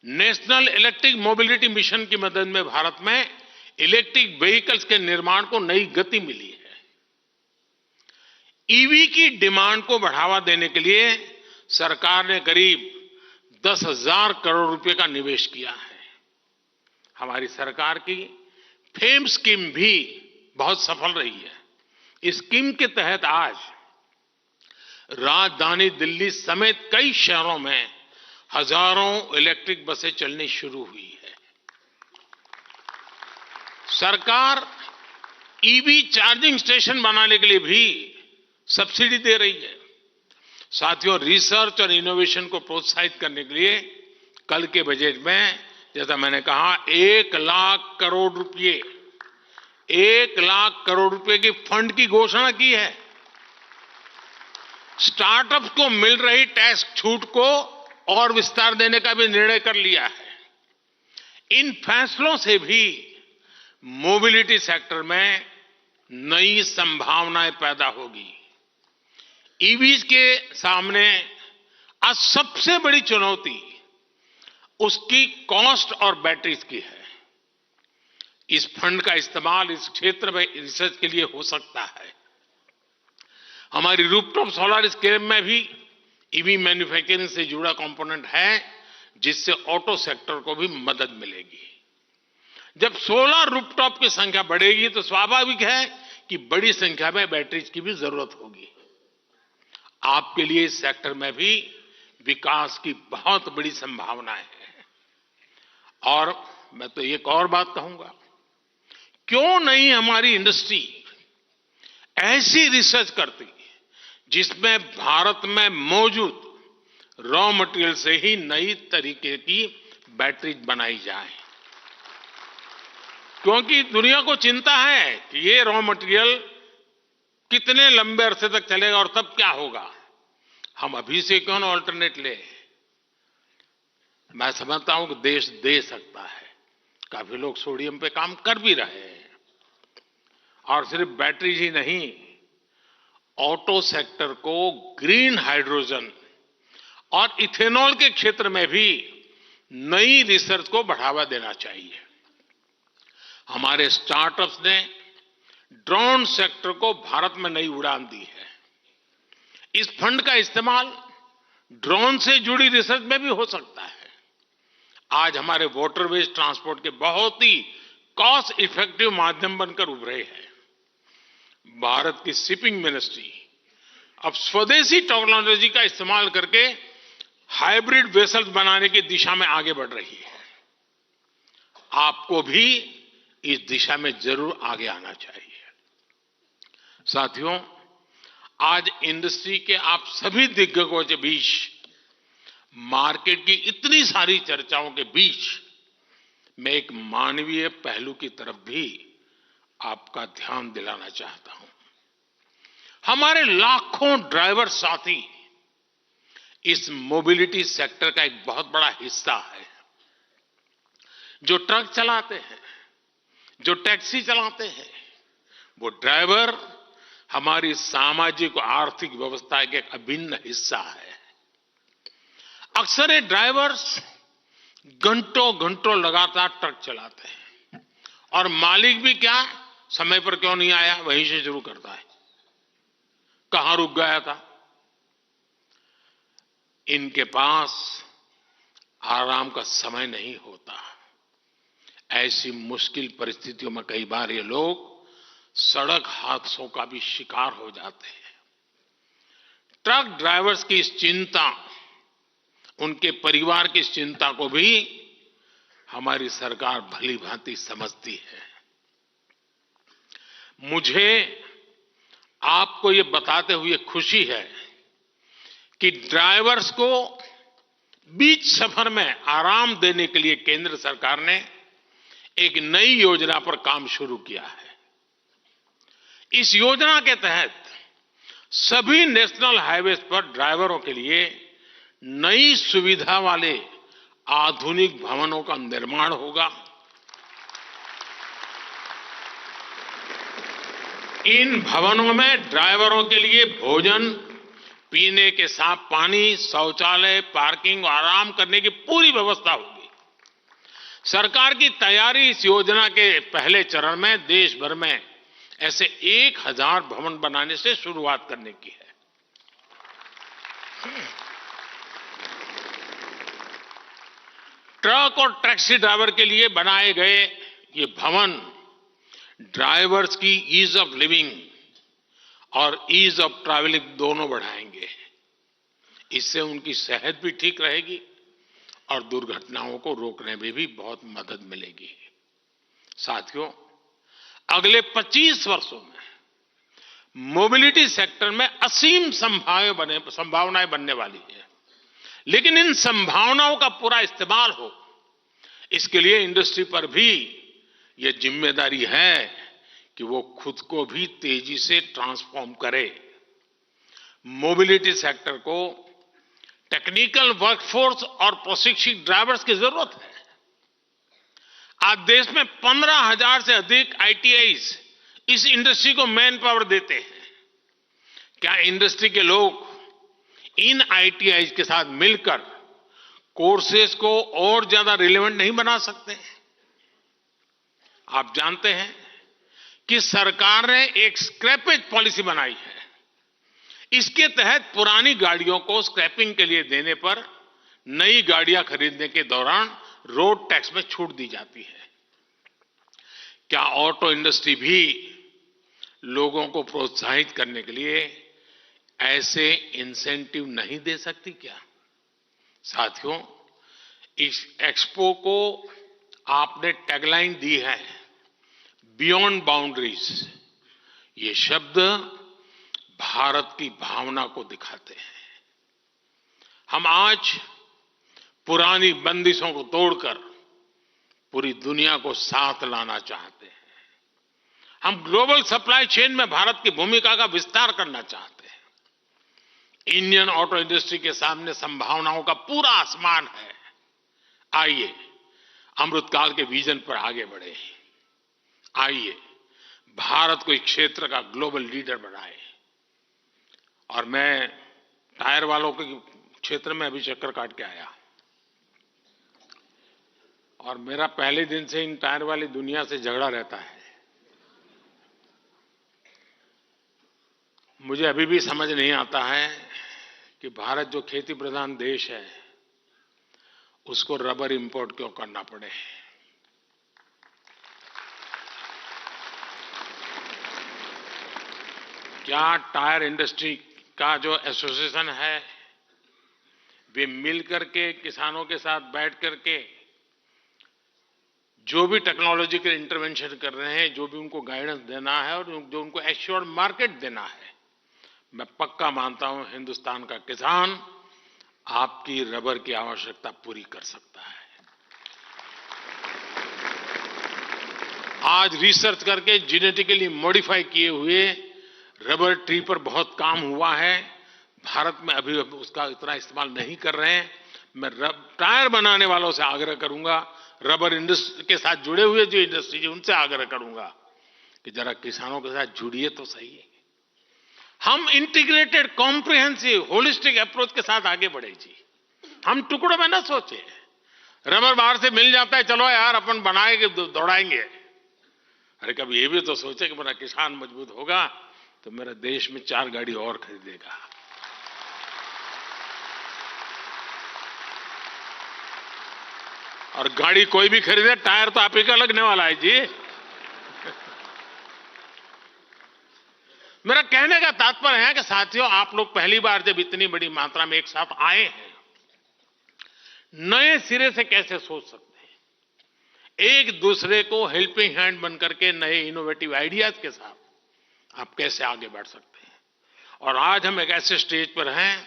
नेशनल इलेक्ट्रिक मोबिलिटी मिशन की मदद में भारत में इलेक्ट्रिक व्हीकल्स के निर्माण को नई गति मिली है। ईवी की डिमांड को बढ़ावा देने के लिए सरकार ने करीब 10,000 करोड़ रुपए का निवेश किया है। हमारी सरकार की फेम स्कीम भी बहुत सफल रही है। इस स्कीम के तहत आज राजधानी दिल्ली समेत कई शहरों में हजारों इलेक्ट्रिक बसें चलनी शुरू हुई है। सरकार ईवी चार्जिंग स्टेशन बनाने के लिए भी सब्सिडी दे रही है। साथियों, रिसर्च और इनोवेशन को प्रोत्साहित करने के लिए कल के बजट में, जैसा मैंने कहा, 1 लाख करोड़ रुपए 1 लाख करोड़ रुपए की फंड की घोषणा की है। स्टार्टअप्स को मिल रही टैक्स छूट को और विस्तार देने का भी निर्णय कर लिया है। इन फैसलों से भी मोबिलिटी सेक्टर में नई संभावनाएं पैदा होगी। ईवीज के सामने आज सबसे बड़ी चुनौती उसकी कॉस्ट और बैटरीज की है। इस फंड का इस्तेमाल इस क्षेत्र में रिसर्च के लिए हो सकता है। हमारी रूफटॉप सोलर स्कीम में भी ईवी मैन्युफैक्चरिंग से जुड़ा कंपोनेंट है, जिससे ऑटो सेक्टर को भी मदद मिलेगी। जब सोलर रूफटॉप की संख्या बढ़ेगी तो स्वाभाविक है कि बड़ी संख्या में बैटरीज की भी जरूरत होगी। आपके लिए इस सेक्टर में भी विकास की बहुत बड़ी संभावनाएं हैं। और मैं तो एक और बात कहूंगा, क्यों नहीं हमारी इंडस्ट्री ऐसी रिसर्च करती जिसमें भारत में मौजूद रॉ मटेरियल से ही नई तरीके की बैटरी बनाई जाए, क्योंकि दुनिया को चिंता है कि ये रॉ मटेरियल कितने लंबे अरसे तक चलेगा और तब क्या होगा। हम अभी से क्यों ना ऑल्टरनेट ले। मैं समझता हूं कि देश दे सकता है, काफी लोग सोडियम पे काम कर भी रहे हैं, और सिर्फ बैटरी ही नहीं, ऑटो सेक्टर को ग्रीन हाइड्रोजन और इथेनॉल के क्षेत्र में भी नई रिसर्च को बढ़ावा देना चाहिए। हमारे स्टार्टअप्स ने ड्रोन सेक्टर को भारत में नई उड़ान दी है। इस फंड का इस्तेमाल ड्रोन से जुड़ी रिसर्च में भी हो सकता है। आज हमारे वाटरवेज ट्रांसपोर्ट के बहुत ही कॉस्ट इफेक्टिव माध्यम बनकर उभरे हैं। भारत की शिपिंग मिनिस्ट्री अब स्वदेशी टेक्नोलॉजी का इस्तेमाल करके हाइब्रिड वेसल्स बनाने की दिशा में आगे बढ़ रही है। आपको भी इस दिशा में जरूर आगे आना चाहिए। साथियों, आज इंडस्ट्री के आप सभी दिग्गजों के बीच, मार्केट की इतनी सारी चर्चाओं के बीच, मैं एक मानवीय पहलू की तरफ भी आपका ध्यान दिलाना चाहता हूं। हमारे लाखों ड्राइवर साथी इस मोबिलिटी सेक्टर का एक बहुत बड़ा हिस्सा है। जो ट्रक चलाते हैं, जो टैक्सी चलाते हैं, वो ड्राइवर हमारी सामाजिक और आर्थिक व्यवस्था का एक अभिन्न हिस्सा है। अक्सर ये ड्राइवर्स घंटों घंटों लगातार ट्रक चलाते हैं, और मालिक भी क्या, समय पर क्यों नहीं आया, वहीं से शुरू करता है, कहां रुक गया था। इनके पास आराम का समय नहीं होता। ऐसी मुश्किल परिस्थितियों में कई बार ये लोग सड़क हादसों का भी शिकार हो जाते हैं। ट्रक ड्राइवर्स की इस चिंता, उनके परिवार की इस चिंता को भी हमारी सरकार भली भांति समझती है। मुझे आपको ये बताते हुए खुशी है कि ड्राइवर्स को बीच सफर में आराम देने के लिए केंद्र सरकार ने एक नई योजना पर काम शुरू किया है। इस योजना के तहत सभी नेशनल हाईवेज पर ड्राइवरों के लिए नई सुविधा वाले आधुनिक भवनों का निर्माण होगा। इन भवनों में ड्राइवरों के लिए भोजन, पीने के साफ पानी, शौचालय, पार्किंग और आराम करने की पूरी व्यवस्था होगी। सरकार की तैयारी इस योजना के पहले चरण में देश भर में ऐसे 1000 भवन बनाने से शुरुआत करने की है। ट्रक और टैक्सी ड्राइवर के लिए बनाए गए ये भवन ड्राइवर्स की ईज ऑफ लिविंग और ईज ऑफ ट्रैवलिंग दोनों बढ़ाएंगे। इससे उनकी सेहत भी ठीक रहेगी और दुर्घटनाओं को रोकने में भी बहुत मदद मिलेगी। साथियों, अगले 25 वर्षों में मोबिलिटी सेक्टर में असीम संभावनाएं बनने वाली है, लेकिन इन संभावनाओं का पूरा इस्तेमाल हो, इसके लिए इंडस्ट्री पर भी यह जिम्मेदारी है कि वो खुद को भी तेजी से ट्रांसफॉर्म करे। मोबिलिटी सेक्टर को टेक्निकल वर्कफोर्स और प्रशिक्षित ड्राइवर्स की जरूरत है। आज देश में 15,000 से अधिक आईटीआईज इस इंडस्ट्री को मैन पावर देते हैं। क्या इंडस्ट्री के लोग इन आईटीआईज के साथ मिलकर कोर्सेज को और ज्यादा रिलेवेंट नहीं बना सकते? आप जानते हैं कि सरकार ने एक स्क्रैपेज पॉलिसी बनाई है। इसके तहत पुरानी गाड़ियों को स्क्रैपिंग के लिए देने पर नई गाड़ियां खरीदने के दौरान रोड टैक्स में छूट दी जाती है। क्या ऑटो इंडस्ट्री भी लोगों को प्रोत्साहित करने के लिए ऐसे इंसेंटिव नहीं दे सकती क्या? साथियों, इस एक्सपो को आपने टैगलाइन दी है, बियॉन्ड बाउंड्रीज, ये शब्द भारत की भावना को दिखाते हैं। हम आज पुरानी बंदिशों को तोड़कर पूरी दुनिया को साथ लाना चाहते हैं। हम ग्लोबल सप्लाई चेन में भारत की भूमिका का विस्तार करना चाहते हैं। इंडियन ऑटो इंडस्ट्री के सामने संभावनाओं का पूरा आसमान है। आइए अमृतकाल के विजन पर आगे बढ़े। आइए भारत को इस क्षेत्र का ग्लोबल लीडर बनाए। और मैं टायर वालों के क्षेत्र में अभी चक्कर काट के आया और मेरा पहले दिन से इन टायर वाली दुनिया से झगड़ा रहता है। मुझे अभी भी समझ नहीं आता है कि भारत जो खेती प्रधान देश है उसको रबर इंपोर्ट क्यों करना पड़े। क्या टायर इंडस्ट्री का जो एसोसिएशन है वे मिलकर के किसानों के साथ बैठ करके जो भी टेक्नोलॉजिकल इंटरवेंशन कर रहे हैं, जो भी उनको गाइडेंस देना है और जो उनको एश्योर्ड मार्केट देना है, मैं पक्का मानता हूं हिंदुस्तान का किसान आपकी रबर की आवश्यकता पूरी कर सकता है। आज रिसर्च करके जेनेटिकली मॉडिफाई किए हुए रबर ट्री पर बहुत काम हुआ है। भारत में अभी उसका इतना इस्तेमाल नहीं कर रहे हैं। मैं टायर बनाने वालों से आग्रह करूंगा, रबर इंडस्ट्री के साथ जुड़े हुए जो इंडस्ट्री है उनसे आग्रह करूंगा कि जरा किसानों के साथ जुड़िए तो सही। हम इंटीग्रेटेड, कॉम्प्रिहेंसिव, होलिस्टिक अप्रोच के साथ आगे बढ़े जी। हम टुकड़ों में ना सोचे। रबर बाहर से मिल जाता है, चलो यार अपन बनाएंगे, दौड़ाएंगे। अरे कभी ये भी तो सोचे कि मेरा किसान मजबूत होगा तो मेरा देश में 4 गाड़ी और खरीदेगा। और गाड़ी कोई भी खरीदे, टायर तो आप ही का लगने वाला है जी। मेरा कहने का तात्पर्य है कि साथियों, आप लोग पहली बार जब इतनी बड़ी मात्रा में एक साथ आए हैं, नए सिरे से कैसे सोच सकते हैं। एक दूसरे को हेल्पिंग हैंड बन करके नए इनोवेटिव आइडियाज के साथ आप कैसे आगे बढ़ सकते हैं। और आज हम एक ऐसे स्टेज पर हैं,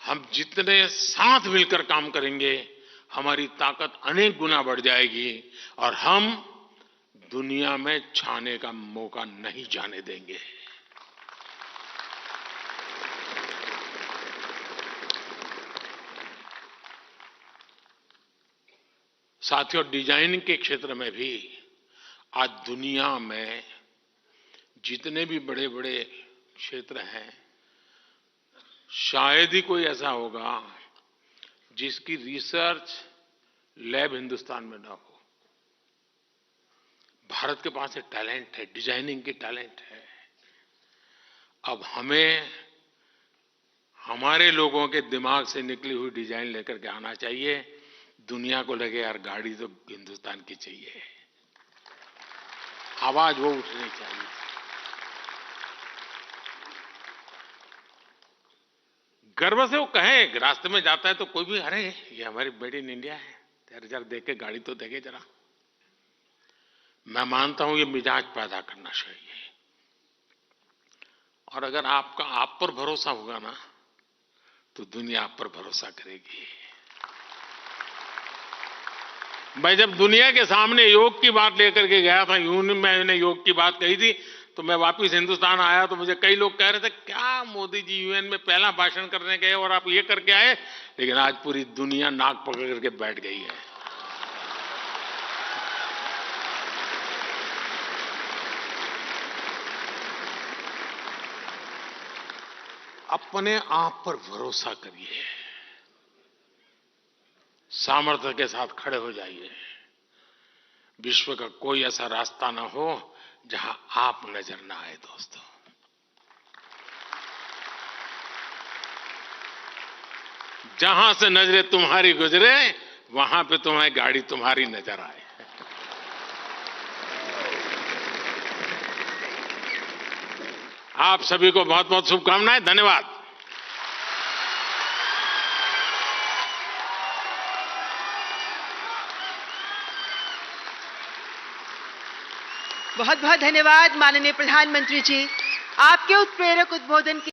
हम जितने साथ मिलकर काम करेंगे हमारी ताकत अनेक गुना बढ़ जाएगी और हम दुनिया में छाने का मौका नहीं जाने देंगे। साथियों, डिजाइनिंग के क्षेत्र में भी आज दुनिया में जितने भी बड़े बड़े क्षेत्र हैं, शायद ही कोई ऐसा होगा जिसकी रिसर्च लैब हिंदुस्तान में ना हो। भारत के पास एक टैलेंट है, डिजाइनिंग की टैलेंट है। अब हमें हमारे लोगों के दिमाग से निकली हुई डिजाइन लेकर के आना चाहिए। दुनिया को लगे यार गाड़ी तो हिंदुस्तान की चाहिए, आवाज वो उठनी चाहिए। गर्व से वो कहे, रास्ते में जाता है तो कोई भी, अरे ये हमारी मेड इन इंडिया है, तेरे जरा देखे गाड़ी तो देखे जरा। मैं मानता हूं ये मिजाज पैदा करना चाहिए। और अगर आपका आप पर भरोसा होगा ना तो दुनिया आप पर भरोसा करेगी। मैं जब दुनिया के सामने योग की बात लेकर के गया था, यूएन में मैंने योग की बात कही थी, तो मैं वापस हिंदुस्तान आया तो मुझे कई लोग कह रहे थे, क्या मोदी जी यूएन में पहला भाषण करने गए और आप ये करके आए। लेकिन आज पूरी दुनिया नाक पकड़ करके बैठ गई है। अपने आप पर भरोसा करिए, सामर्थ्य के साथ खड़े हो जाइए। विश्व का कोई ऐसा रास्ता ना हो जहां आप नजर ना आए। दोस्तों, जहां से नजरें तुम्हारी गुजरे वहां पे तुम्हें गाड़ी तुम्हारी नजर आए। आप सभी को बहुत बहुत शुभकामनाएं। धन्यवाद। बहुत बहुत धन्यवाद माननीय प्रधानमंत्री जी, आपके उत्प्रेरक उद्बोधन के